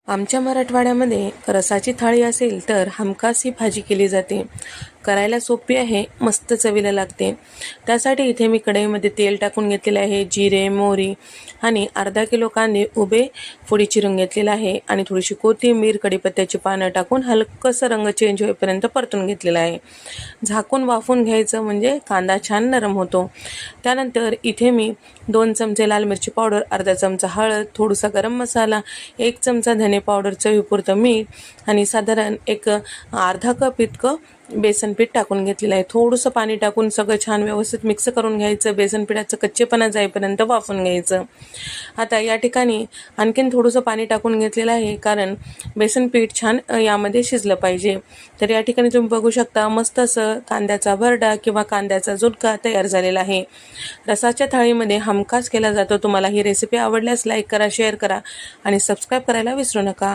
आमच्या मराठवाड्यामध्ये रसाची थाळी असेल तर हमखास ही भाजी केली जाते. करायला सोपी आहे, मस्त चवीला लागते. त्यासाठी इथे मी कढईमध्ये तेल टाकून घेतलेले आहे. जिरे, मोहरी आणि अर्धा किलो कांदे उभे फोडी चिरून घेतलेला आहे आणि थोडीशी कोथिंबीर, कढीपत्त्याची पानं टाकून हलकंसं रंग चेंज होईपर्यंत परतून घेतलेला आहे. झाकून वाफून घ्यायचं म्हणजे कांदा छान नरम होतो. त्यानंतर इथे मी 2 चमचे लाल मिरची पावडर, अर्धा चमचा हळद, थोडासा गरम मसाला, 1 चमचा धने पावडर, चवीपुरतं मीठ आणि साधारण एक अर्धा कप इतकं बेसन पीठ टाकून घेतलेलं आहे. थोडंसं पाणी टाकून सगळं छान व्यवस्थित मिक्स करून घ्यायचं. बेसन पिठाचं कच्चेपणा जाईपर्यंत वाफून घ्यायचं. आता या ठिकाणी आणखीन थोडंसं पाणी टाकून घेतलेलं आहे, कारण बेसन पीठ छान यामध्ये शिजलं पाहिजे. तर या ठिकाणी तुम्ही बघू शकता मस्त असं कांद्याचा भरडा किंवा कांद्याचा झुणका तयार झालेला आहे. रसाच्या थाळीमध्ये हमखास केला जातो. तुम्हाला ही रेसिपी आवडल्यास लाईक करा, शेअर करा आणि सबस्क्राईब करायला विसरू नका.